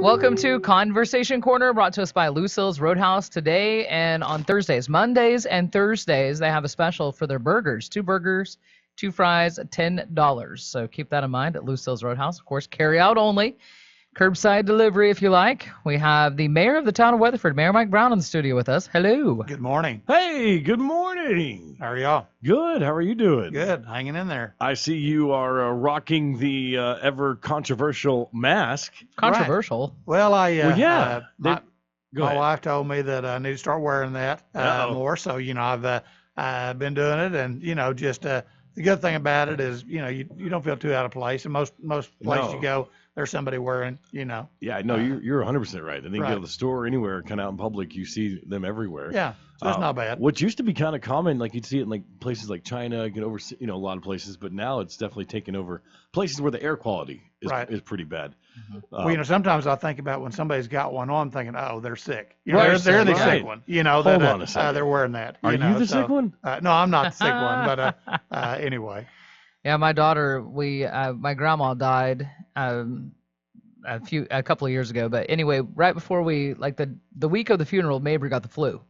Welcome to Conversation Corner, brought to us by Lucilles Roadhouse today and on Thursdays. Mondays and Thursdays, they have a special for their burgers. 2 burgers, 2 fries, $10. So keep that in mind at Lucilles Roadhouse. Of course, carry out only. Curbside delivery if you like. We have the mayor of the town of Weatherford, Mayor Mike Brown, in the studio with us. Hello. Good morning. Hey, good morning. How are y'all? Good. How are you doing? Good. Hanging in there. I see you are rocking the ever controversial mask. Controversial? Well, Well, yeah. my Go ahead. wife told me that I need to start wearing that more. So, I've been doing it. And, just the good thing about it is, you don't feel too out of place. And most places No. you go, there's somebody wearing, Yeah, no, you're 100% right. I think you go Right. to the store, anywhere, kind of out in public, you see them everywhere. Yeah. So it's not bad. What used to be kind of common, like you'd see it in like places like China, a lot of places, but now it's definitely taken over places where the air quality is Right. is pretty bad. Well, sometimes I think about when somebody's got one on, thinking, oh, they're sick. Right, They're the right. sick one. Hold on a second. They're wearing that. Are you the sick one? No, I'm not the sick one. But anyway. Yeah, my daughter, my grandma died a couple of years ago. But anyway, right before the week of the funeral, Mabry got the flu.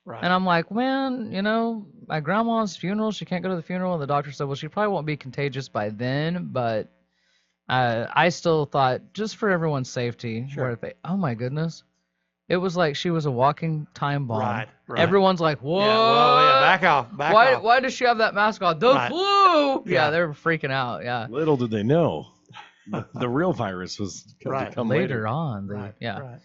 Right. And I'm like, man, my grandma's funeral, she can't go to the funeral. And the doctor said, well, she probably won't be contagious by then. But I still thought, just for everyone's safety, Sure. oh my goodness. It was like she was a walking time bomb. Right. Everyone's like, whoa. Yeah, well, yeah, back off. Why does she have that mask on? The Right. flu! Yeah. Yeah, they were freaking out. Yeah. Little did they know, the real virus was going Right. to come Later on. Right. Yeah. Right.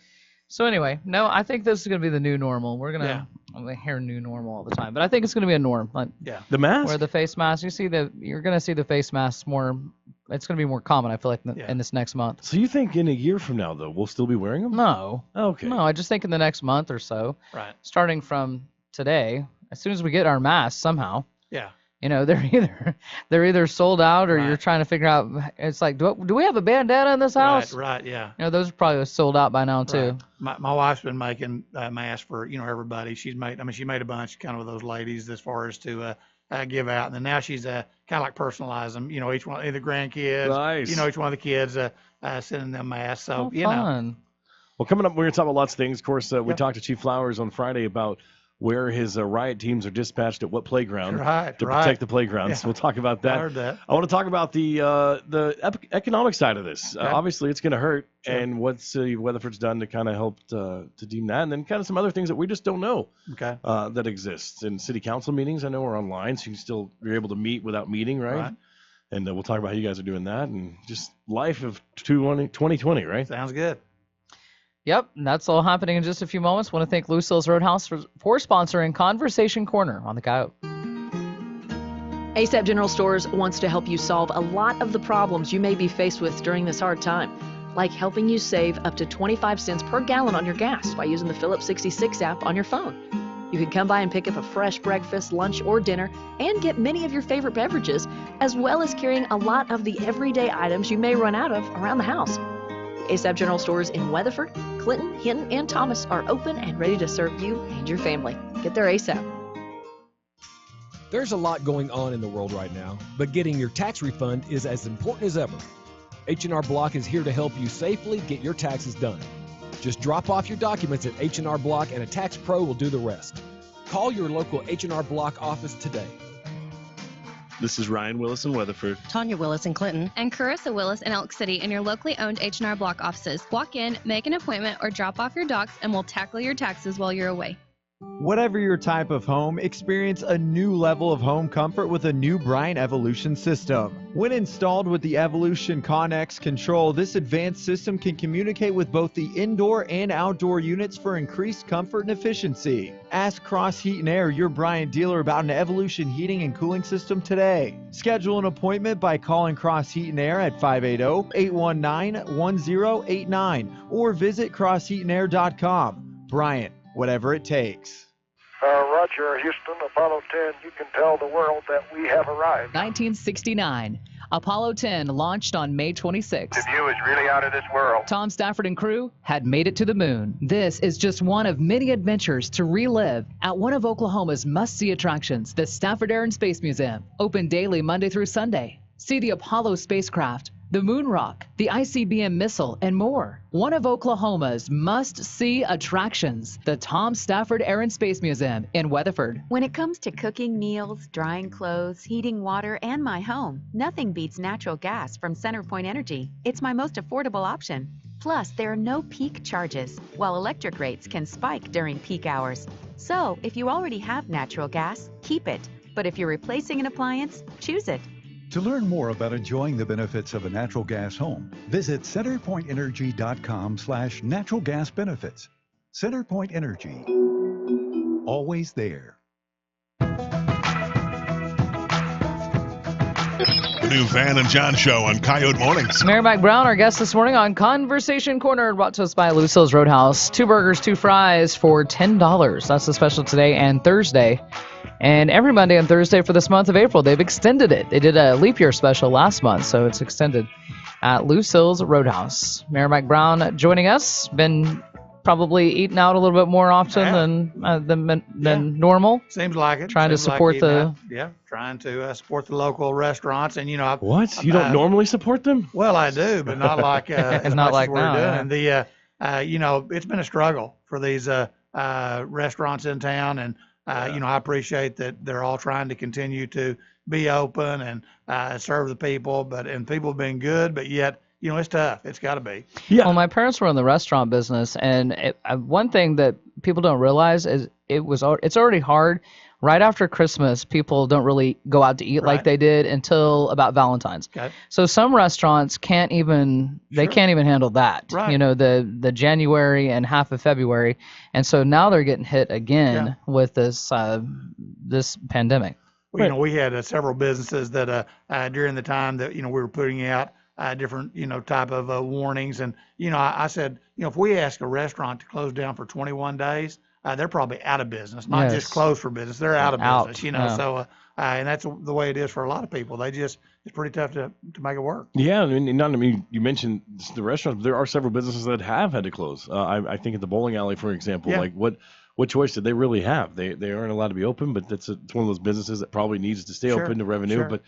So anyway, no, I think this is going to be the new normal. I'm going to hear new normal all the time, but I think it's going to be a norm. Like, Yeah. The mask? where the face mask, you're going to see the face masks more. It's going to be more common, I feel like, Yeah. in this next month. So you think in a year from now, though, we'll still be wearing them? No. Okay. No, I just think in the next month or so, Right. starting from today, as soon as we get our masks somehow, Yeah. they're either sold out or you're Right. trying to figure out. It's like, do we have a bandana in this house? Right. Yeah. Those are probably sold out by now too. Right. My wife's been making masks for everybody. She made a bunch kind of those ladies as far as to give out, and then now she's kind of like personalize them. Each one of the grandkids. Nice. Each one of the kids sending them masks. So Oh, fun. Well, coming up, we're going to talk about lots of things. Of course, we Yep. talked to Chief Flowers on Friday about where his riot teams are dispatched at what playground Right, to right. protect the playgrounds. Yeah. We'll talk about I that. heard that. I want to talk about the economic side of this. Okay. Obviously, it's going to hurt, Sure. and what City of Weatherford's done to kind of help to deem that, and then kind of some other things that we just don't know Okay. that exists. In city council meetings, I know are online, so you can still be able to meet without meeting, right? Right. And we'll talk about how you guys are doing that, and just life of 2020, right? Sounds good. Yep, and that's all happening in just a few moments. Want to thank Lucille's Roadhouse for sponsoring Conversation Corner on the Coyote. ASAP General Stores wants to help you solve a lot of the problems you may be faced with during this hard time, like helping you save up to 25 cents per gallon on your gas by using the Phillips 66 app on your phone. You can come by and pick up a fresh breakfast, lunch, or dinner and get many of your favorite beverages, as well as carrying a lot of the everyday items you may run out of around the house. ASAP General Stores in Weatherford, Clinton, Hinton, and Thomas are open and ready to serve you and your family. Get there ASAP. There's a lot going on in the world right now, but getting your tax refund is as important as ever. H&R Block is here to help you safely get your taxes done. Just drop off your documents at H&R Block and a tax pro will do the rest. Call your local H&R Block office today. This is Ryan Willis in Weatherford. Tanya Willis in Clinton. And Carissa Willis in Elk City in your locally owned H&R Block offices. Walk in, make an appointment, or drop off your docs, and we'll tackle your taxes while you're away. Whatever your type of home, experience a new level of home comfort with a new Bryant Evolution system. When installed with the Evolution Connex control, this advanced system can communicate with both the indoor and outdoor units for increased comfort and efficiency. Ask Cross Heat and Air, your Bryant dealer, about an Evolution heating and cooling system today. Schedule an appointment by calling Cross Heat and Air at 580-819-1089 or visit crossheatandair.com. Bryant, whatever it takes. Roger, Houston, Apollo 10, you can tell the world that we have arrived. 1969. Apollo 10 launched on May 26th. The view is really out of this world. Tom Stafford and crew had made it to the moon. This is just one of many adventures to relive at one of Oklahoma's must-see attractions, the Stafford Air and Space Museum. Open daily Monday through Sunday. See the Apollo spacecraft, the moon rock, the ICBM missile, and more. One of Oklahoma's must-see attractions, the Tom Stafford Air and Space Museum in Weatherford. When it comes to cooking meals, drying clothes, heating water, and my home, nothing beats natural gas from CenterPoint Energy. It's my most affordable option. Plus, there are no peak charges, while electric rates can spike during peak hours. So, if you already have natural gas, keep it. But if you're replacing an appliance, choose it. To learn more about enjoying the benefits of a natural gas home, visit centerpointenergy.com/natural gas benefits. CenterPoint Energy. Always there. The new Van and John Show on Coyote Mornings. Mary Mike Brown, our guest this morning on Conversation Corner, brought to us by Lucilles Roadhouse. 2 burgers, 2 fries for $10. That's the special today and Thursday. And every Monday and Thursday for this month of April, they've extended it. They did a leap year special last month, so it's extended at Lucilles Roadhouse. Mary Mike Brown joining us. Been probably eating out a little bit more often than normal. Seems like it. Trying to support trying to support the local restaurants, and What? You don't normally support them? Well, I do, but not like as Not much like as we're now, doing. It's been a struggle for these restaurants in town, and I appreciate that they're all trying to continue to be open and serve the people, and people have been good, but yet it's tough. It's got to be. Yeah. Well, my parents were in the restaurant business, and one thing that people don't realize is it's already hard. Right after Christmas, people don't really go out to eat like they did until about Valentine's. Okay. So some restaurants can't even handle that. Right. The January and half of February, and so now they're getting hit again with this pandemic. Well, we had several businesses that during the time that we were putting out different type of warnings, and I said if we ask a restaurant to close down for 21 days, they're probably out of business, not just closed for business. They're out of business, So and that's the way it is for a lot of people. It's pretty tough to make it work. Yeah, you mentioned the restaurants. There are several businesses that have had to close. I think at the bowling alley, for example, like what choice did they really have? They aren't allowed to be open, but it's one of those businesses that probably needs to stay open to revenue. Sure. But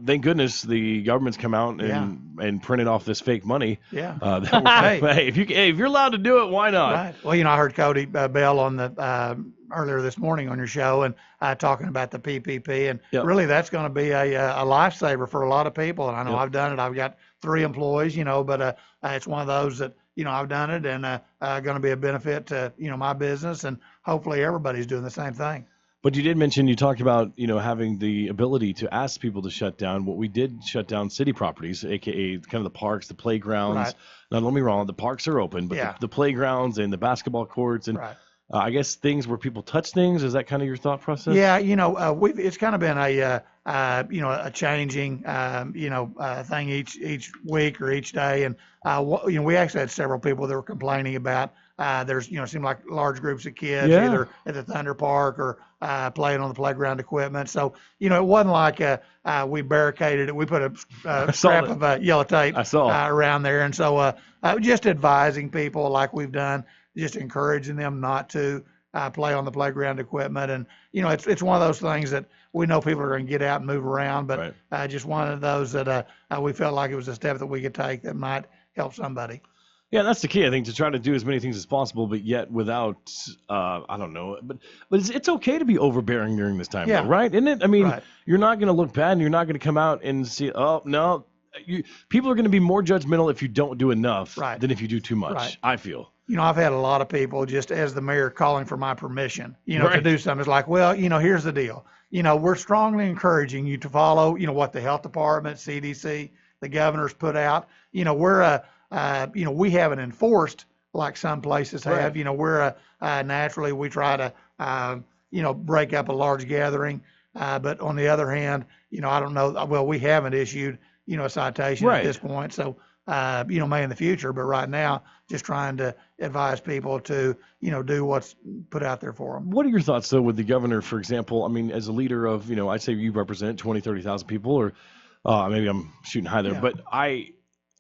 thank goodness the government's come out and printed off this fake money. Yeah. Hey, if you're allowed to do it, why not? Right. Well, I heard Cody Bell on the earlier this morning on your show, and talking about the PPP, and really that's going to be a lifesaver for a lot of people. And I know I've done it. I've got 3 employees, but it's one of those that I've done it, and going to be a benefit to my business, and hopefully everybody's doing the same thing. But you talked about, having the ability to ask people to shut down. What we did shut down city properties, aka kind of the parks, the playgrounds. Right. Now, don't get me wrong, the parks are open, but the playgrounds and the basketball courts and I guess things where people touch things. Is that kind of your thought process? Yeah, it's kind of been a changing thing each week or each day, and we actually had several people that were complaining about there's seemed like large groups of kids either at the Thunder Park or playing on the playground equipment. So it wasn't like we barricaded it. We put a scrap of yellow tape around there, and so just advising people like we've done, just encouraging them not to play on the playground equipment. And it's one of those things that we know people are going to get out and move around, but just one of those that we felt like it was a step that we could take that might help somebody. Yeah, that's the key, I think, to try to do as many things as possible, but yet without, I don't know, but it's okay to be overbearing during this time, though, right? Isn't it? I mean, you're not going to look bad, and you're not going to come out and see, oh, no. People are going to be more judgmental if you don't do enough than if you do too much, I feel. I've had a lot of people, just as the mayor, calling for my permission, to do something. It's like, well, here's the deal. We're strongly encouraging you to follow, what the health department, CDC, the governor's put out. We're we haven't enforced like some places have. We're naturally we try to break up a large gathering, but on the other hand, I don't know. Well, we haven't issued a citation at this point, so may in the future. But right now, just trying to advise people to do what's put out there for them. What are your thoughts though with the governor, for example? I mean, as a leader of I'd say you represent 20,000-30,000 people, or maybe I'm shooting high there, but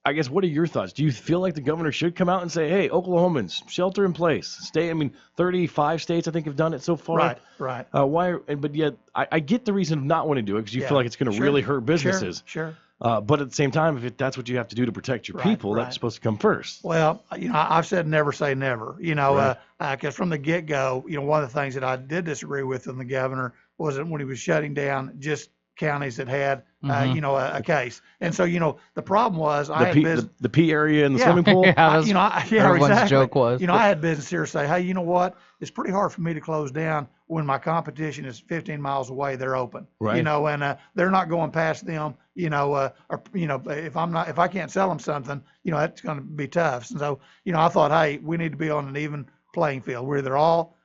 I guess, what are your thoughts? Do you feel like the governor should come out and say, hey, Oklahomans, shelter in place, stay? I mean, 35 states, I think, have done it so far. Right. But yet, I get the reason of not wanting to do it because you feel like it's going to really hurt businesses. Sure. But at the same time, if that's what you have to do to protect your people, that's supposed to come first. Well, I've said never say never, because from the get-go, one of the things that I did disagree with in the governor was that when he was shutting down just counties that had, a case. And so, the problem was the P area in the swimming pool. Everyone's exactly. joke was. I had business here say, hey, you know what? It's pretty hard for me to close down when my competition is 15 miles away. They're open, right. And they're not going past them, if I can't sell them something, that's going to be tough. And so, I thought, hey, we need to be on an even playing field. We're either all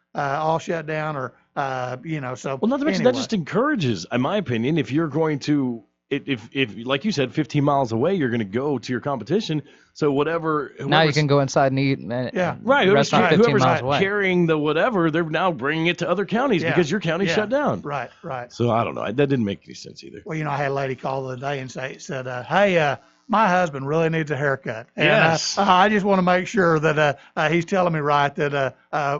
shut down or, so. Well, not to mention that just encourages, in my opinion, if you're going to, if like you said, 15 miles away, you're going to go to your competition. So whoever now you can go inside and eat. Right. Whoever's carrying the whatever, they're now bringing it to other counties because your county's shut down. Right. So I don't know. That didn't make any sense either. Well, I had a lady call the other day and said, hey, my husband really needs a haircut. And yes. I just want to make sure that he's telling me right that,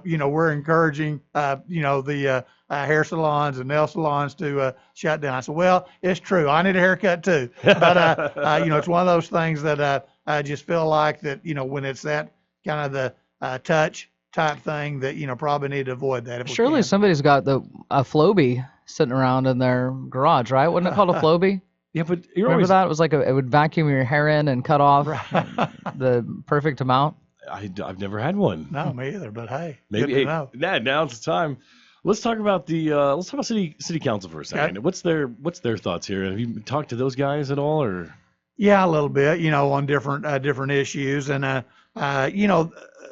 we're encouraging, the hair salons and nail salons to shut down. I said, well, it's true. I need a haircut too. But, it's one of those things that I just feel like that, when it's that kind of the touch type thing that, probably need to avoid that. Surely somebody's got a Flowbee sitting around in their garage, right? Wasn't it called a Flowbee? Yeah, but remember that? It was like it would vacuum your hair in and cut off the perfect amount. I've never had one. No, me either. But hey, maybe good to know. Now's the time. Let's talk about city council for a second. Okay. What's their thoughts here? Have you talked to those guys at all, or? Yeah, a little bit. On different issues, and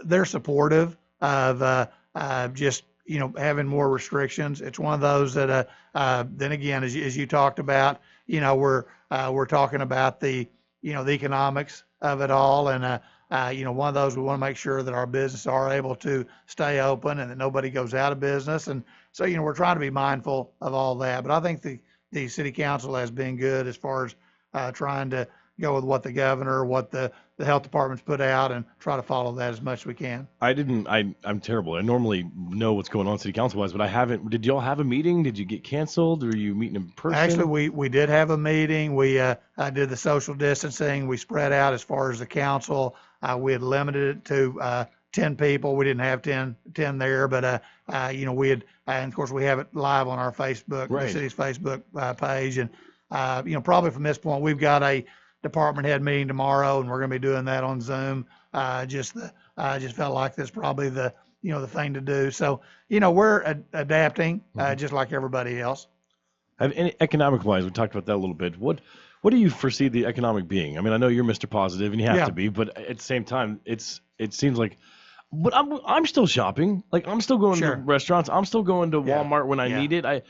they're supportive of just having more restrictions. It's one of those that then again, as you talked about. We're talking about the economics of it all. And, one of those, we want to make sure that our businesses are able to stay open and that nobody goes out of business. And so, we're trying to be mindful of all that. But I think the city council has been good as far as trying to go with what the governor, what the health department's put out and try to follow that as much as we can. I'm terrible. I normally know what's going on city council wise, but I haven't. Did y'all have a meeting? Did you get canceled? Or are you meeting in person? Actually, we did have a meeting. We did the social distancing. We spread out as far as the council. We had limited it to 10 people. We didn't have 10 there, but we had, and of course we have it live on our Facebook, the city's Facebook page. And, probably from this point, we've got a department head meeting tomorrow, and we're going to be doing that on Zoom. Just felt like that's probably the thing to do. So, we're adapting just like everybody else. Economic wise, we talked about that a little bit. What do you foresee the economic being? I mean, I know you're Mr. Positive and you have to be, but at the same time, it seems like, but I'm still shopping. Like I'm still going to restaurants. I'm still going to Walmart when I need it. I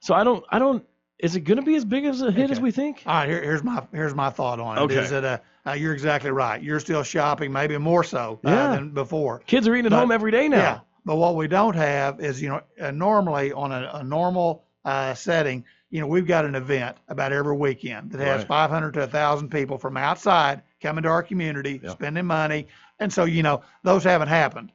don't. Is it going to be as big as a hit as we think? All right, here's my thought on it. Okay. Is that you're exactly right. You're still shopping, maybe more so than before. Kids are eating at home every day now. Yeah, but what we don't have is normally on a normal setting, we've got an event about every weekend that has 500 to 1,000 people from outside coming to our community, spending money, and so those haven't happened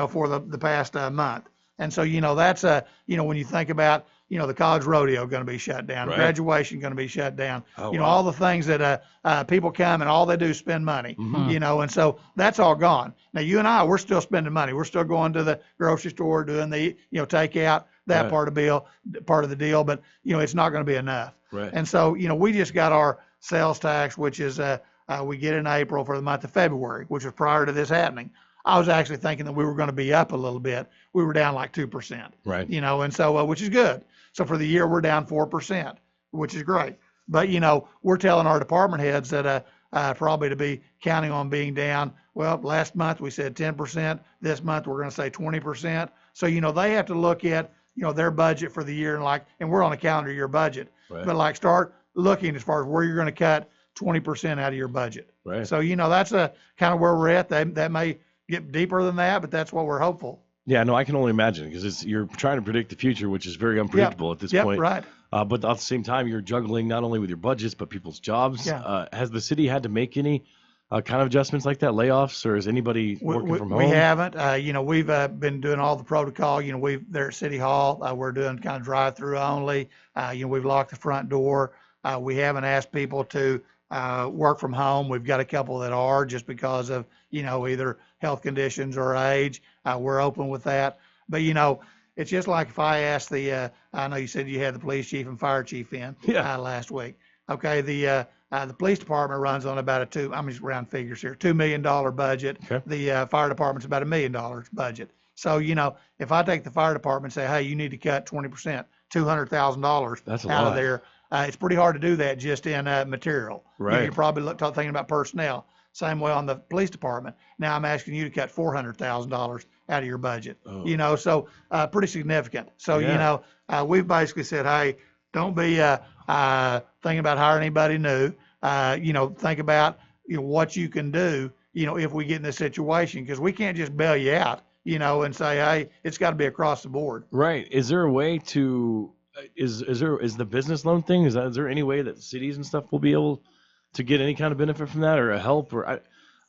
for the past month, and so that's when you think about. The college rodeo going to be shut down, graduation going to be shut down, all the things that people come and all they do is spend money, and so that's all gone. Now, you and I, we're still spending money. We're still going to the grocery store, doing the, takeout, that part of the deal, but, it's not going to be enough. Right. And so, we just got our sales tax, which is we get in April for the month of February, which was prior to this happening. I was actually thinking that we were going to be up a little bit. We were down like 2%, right? And so, which is good. So for the year, we're down 4%, which is great. But, we're telling our department heads that probably to be counting on being down. Well, last month we said 10%. This month we're going to say 20%. So, they have to look at, their budget for the year and we're on a calendar year budget. Right. But start looking as far as where you're going to cut 20% out of your budget. Right. So, that's kind of where we're at. That may get deeper than that, but that's what we're hopeful. Yeah, no, I can only imagine because you're trying to predict the future, which is very unpredictable at this point. Right. But at the same time, you're juggling not only with your budgets but people's jobs. Yeah. Has the city had to make any kind of adjustments like that, layoffs, or is anybody working from home? We haven't. We've been doing all the protocol. They're at City Hall. We're doing kind of drive-through only. We've locked the front door. We haven't asked people to work from home. We've got a couple that are just because of, either health conditions or age. We're open with that. But, it's just like if I asked I know you said you had the police chief and fire chief in last week. Okay, the police department runs on about I'm just round figures here, $2 million budget. Okay. The fire department's about $1 million budget. So, if I take the fire department and say, hey, you need to cut 20%, $200,000 out of there, it's pretty hard to do that just in material. Right. You're probably thinking about personnel. Same way on the police department. Now I'm asking you to cut $400,000 out of your budget. Oh. So pretty significant. So, we've basically said, hey, don't be thinking about hiring anybody new. Think about what you can do, if we get in this situation, because we can't just bail you out, and say, hey, it's got to be across the board. Right. Is there a way to is the business loan thing? Is there any way that cities and stuff will be able to get any kind of benefit from that, or a help, or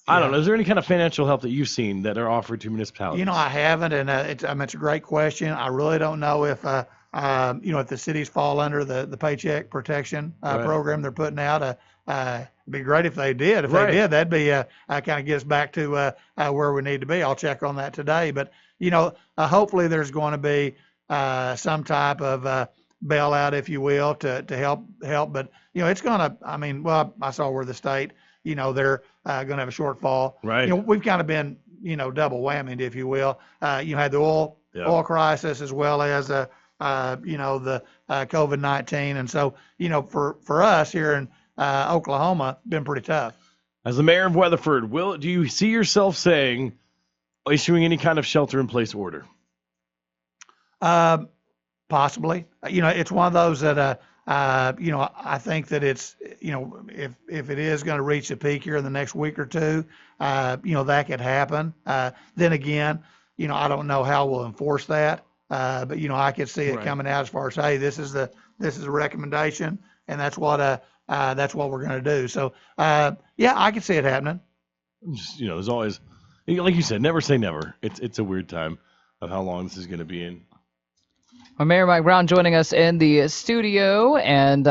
I don't know. Is there any kind of financial help that you've seen that are offered to municipalities? I haven't, and it's a great question. I really don't know if if the cities fall under the Paycheck Protection program they're putting out. It'd be great if they did. If they did, that'd be kind of get us back to where we need to be. I'll check on that today. But hopefully there's going to be some type of bailout, if you will, to help. But it's going to. I saw where the state, they're going to have a shortfall. Right. We've kind of been double whammied, if you will. You had the oil crisis as well as the COVID-19, and so for us here in Oklahoma, been pretty tough. As the mayor of Weatherford, do you see yourself issuing any kind of shelter-in-place order? Possibly. It's one of those that I think that it's if it is going to reach a peak here in the next week or two, that could happen. Then again, I don't know how we'll enforce that. But I could see it coming out as far as, hey, this is a recommendation, and that's what we're going to do. So I could see it happening. Just, there's always, like you said, never say never. It's a weird time of how long this is going to be in. Well, Mayor Mike Brown joining us in the studio, and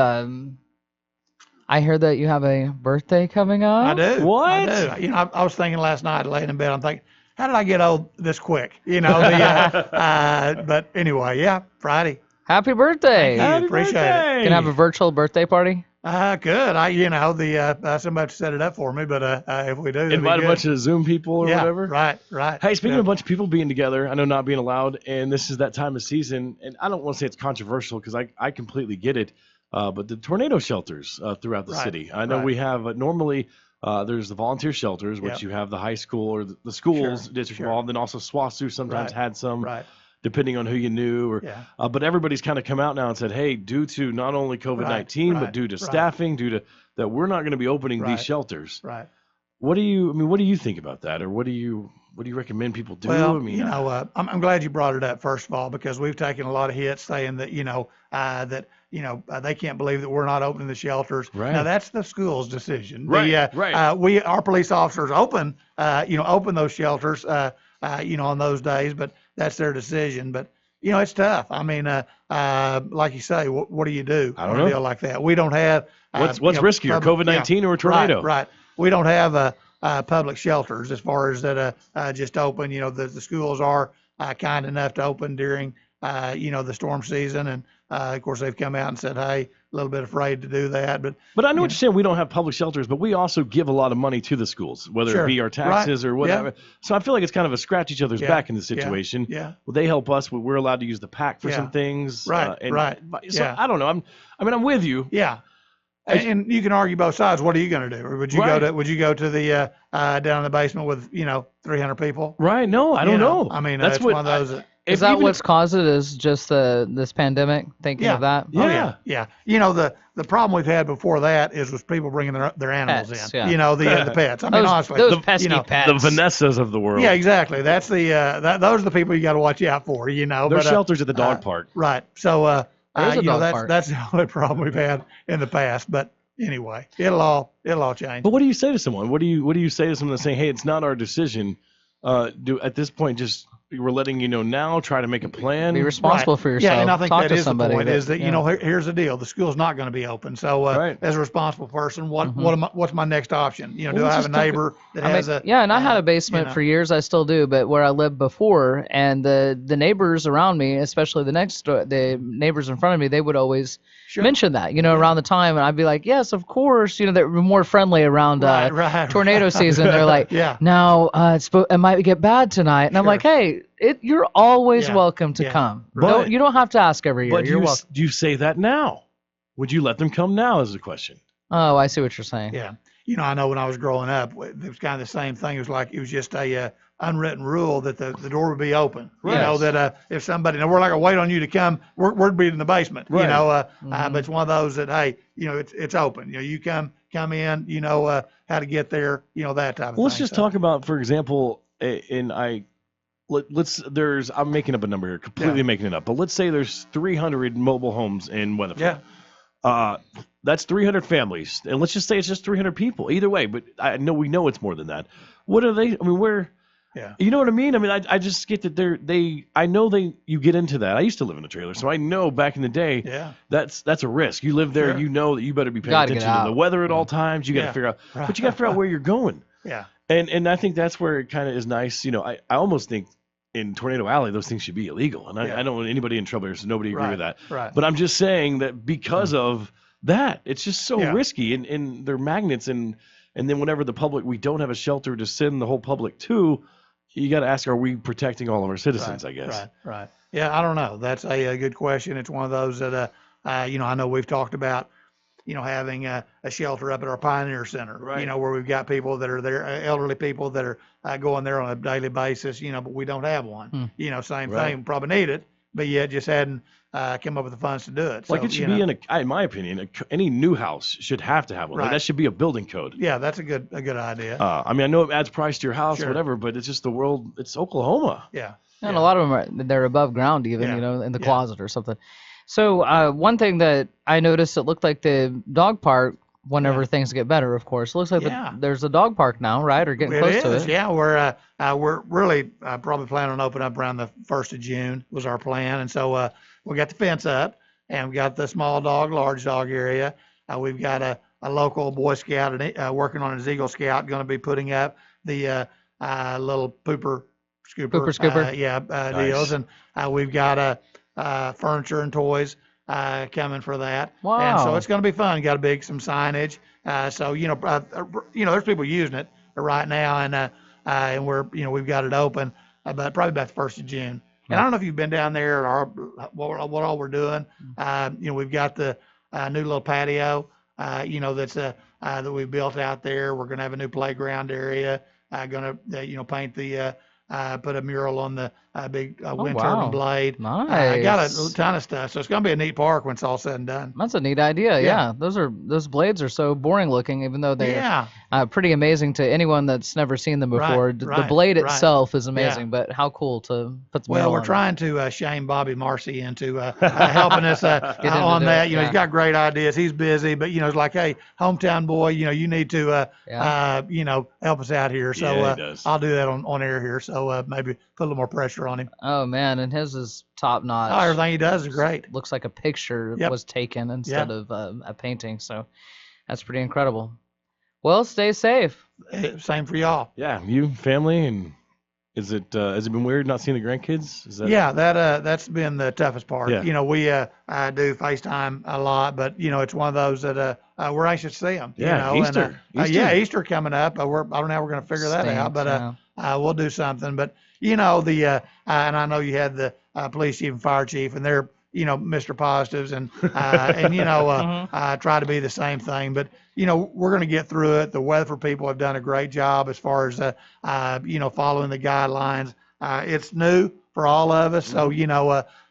I heard that you have a birthday coming up. I do. What? I do. I was thinking last night, laying in bed, I'm thinking, how did I get old this quick? But anyway, Friday. Happy birthday. Thank you. Appreciate it. Can I have a virtual birthday party? Good. Somebody set it up for me, but if we do, invite a bunch of Zoom people or whatever. Right. Hey, speaking of a bunch of people being together, I know not being allowed, and this is that time of season, and I don't want to say it's controversial because I completely get it, but the tornado shelters throughout the city. I know we have normally there's the volunteer shelters, which you have the high school or the schools district involved, and also SWASU sometimes had some. Right. Depending on who you knew, but everybody's kind of come out now and said, hey, due to not only COVID-19, but due to staffing, due to that, we're not going to be opening these shelters. Right. What do you think about that, or what do you recommend people do? Well, I'm glad you brought it up, first of all, because we've taken a lot of hits saying that they can't believe that we're not opening the shelters. Right. Now that's the school's decision. Right. Our police officers open those shelters, on those days, but that's their decision. But it's tough. Like you say, what do you do on a deal like that? We don't have what's riskier, COVID-19 or a tornado? Right. We don't have public shelters as far as that just open. The schools are kind enough to open during the storm season, and of course they've come out and said, hey, a little bit afraid to do that. But I know what you're saying. We don't have public shelters, but we also give a lot of money to the schools, whether it be our taxes or whatever. Yeah. So I feel like it's kind of a scratch each other's back in the situation. Yeah. Well, they help us. We're allowed to use the PAC for some things. Right. So I don't know. I'm with you. Yeah. And you can argue both sides. What are you going to do? Or would you go to the down in the basement with 300 people? Right. No, I don't know. That's one of those. Is that what's caused it? Is just this pandemic? Thinking of that? Yeah. The problem we've had before that was people bringing their animals pets, in. The pets. Honestly, those pesky pets. The Vanessas of the world. Yeah, exactly. That's those are the people you got to watch out for. There's shelters at the dog park. Right. So that's the only problem we've had in the past. But anyway, it'll all change. But what do you say to someone? What do you say to someone that's saying, hey, it's not our decision? At this point, just we're letting you know now. Try to make a plan. Be responsible for yourself. Yeah, and I think Talk that to is the somebody point. Is that yeah. here's the deal: the school's not going to be open. So as a responsible person, what's my next option? Do I have a neighbor that has a? Yeah, and I had a basement for years. I still do, but where I lived before, and the neighbors around me, especially the neighbors in front of me, they would always mention that, around the time, and I'd be like, yes, of course. They're more friendly around tornado season. They're like, now it might get bad tonight, and I'm like, hey, you're always welcome to come. But, you don't have to ask every year. But do you say that now? Would you let them come now? Is the question. Oh, I see what you're saying. Yeah. I know when I was growing up, it was kind of the same thing. It was just a unwritten rule that the door would be open. Right. That if somebody, we're not going to wait on you to come, we'd be in the basement. Right. But it's one of those that, hey, it's open. You come in, how to get there, that type of thing. Let's just talk about, for example, I'm making up a number here, completely making it up, but let's say there's 300 mobile homes in Weatherford. Yeah. That's 300 families, and let's just say it's just 300 people. Either way, but we know it's more than that. What are they? I mean, where? Yeah. You know what I mean? I mean, I just get that I know you get into that. I used to live in a trailer, so I know back in the day. Yeah. That's a risk. You live there, you know that you better be paying attention to the weather at all times. You got to figure out, but you got to figure out where you're going. Yeah. And I think that's where it kind of is nice. I almost think in Tornado Alley, those things should be illegal. And I don't want anybody in trouble here, so nobody agree with that. Right. But I'm just saying that because of that, it's just so risky, and they're magnets, and then whenever we don't have a shelter to send the whole public to, you got to ask, are we protecting all of our citizens, I guess. Right. Yeah, I don't know. That's a good question. It's one of those that, I know we've talked about, having a shelter up at our Pioneer Center, where we've got people that are there, elderly people that are going there on a daily basis, but we don't have one. Same thing, probably need it, but yet just hadn't come up with the funds to do it. Like it should be in my opinion, any new house should have to have one. Like that should be a building code. Yeah, that's a good idea. I mean, I know it adds price to your house, whatever, but it's just the world. It's Oklahoma. Yeah. And a lot of them they're above ground even, in the closet or something. So one thing that I noticed, it looked like the dog park, whenever things get better, of course, it looks like there's a dog park now, right? Or getting close to it. Yeah, we're really probably planning on opening up around the 1st of June was our plan. And so we got the fence up, and we got the small dog, large dog area. We've got a local Boy Scout working on his Eagle Scout, going to be putting up the little pooper scooper. Nice. Deals. And we've got furniture and toys coming for that. Wow. And so it's going to be fun. Got some signage. So there's people using it right now, and we're we've got it open, but probably about the 1st of June. And I don't know if you've been down there or what all we're doing. We've got the new little patio, that's that we built out there. We're going to have a new playground area. Going to paint put a mural on the big wind turbine blade. Nice. I got a ton of stuff. So it's going to be a neat park when it's all said and done. That's a neat idea. Yeah. Those blades are so boring looking, even though they're pretty amazing to anyone that's never seen them before. The blade itself is amazing, but how cool to put some we're trying to shame Bobby Marcy into helping us on that. He's got great ideas. He's busy, but it's like, hey, hometown boy, you need to help us out here. So I'll do that on air here. So maybe put a little more pressure on him. Oh man, and his is top notch. Oh, everything he does is great. Looks like a picture was taken instead of a painting. So that's pretty incredible. Well, stay safe. Same for y'all. Yeah, you, family, and has it been weird not seeing the grandkids? That's been the toughest part. Yeah. We do FaceTime a lot, but it's one of those that we're anxious to see them. Yeah, Easter. Easter coming up. I don't know how we're going to figure that out, but we'll do something. But and I know you had the police chief and fire chief, and they're Mr. Positives, and try to be the same thing. But we're going to get through it. The Weatherford people have done a great job as far as following the guidelines. It's new for all of us, so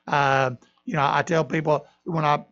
I tell people when I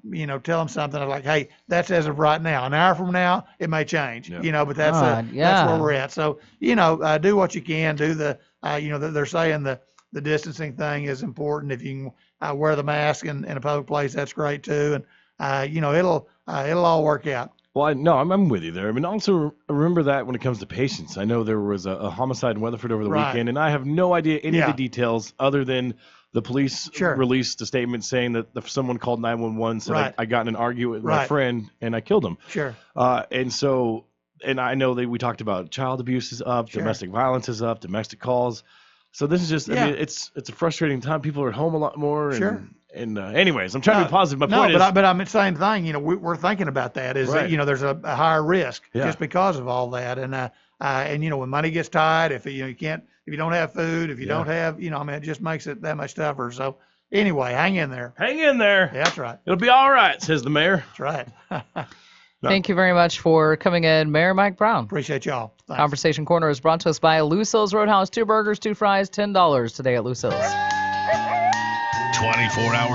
tell them something, I'm like, hey, that's as of right now. An hour from now, it may change. But that's where we're at. So do what you can. Do the they're saying the distancing thing is important. If you can wear the mask in a public place, that's great too. And it'll all work out. Well, I'm with you there. I mean, also remember that when it comes to patients. I know there was a homicide in Weatherford over the weekend, and I have no idea any of the details other than the police released a statement saying that someone called 911, said I got in an argument with my friend and I killed him. Sure. And I know that we talked about child abuse is up, domestic violence is up, domestic calls. So this is just, I mean, it's a frustrating time. People are at home a lot more. And anyways, I'm trying to be positive. My point is, but I'm saying the thing, we're thinking about that is that, there's a higher risk just because of all that. And when money gets tight, if you don't have food, if you don't have, it just makes it that much tougher. So anyway, hang in there. Hang in there. Yeah, that's right. It'll be all right, says the mayor. That's right. Thank you very much for coming in, Mayor Mike Brown. Appreciate y'all. Thanks. Conversation Corner is brought to us by Lucilles Roadhouse. 2 burgers, 2 fries, $10 today at Lucilles. 24 hours.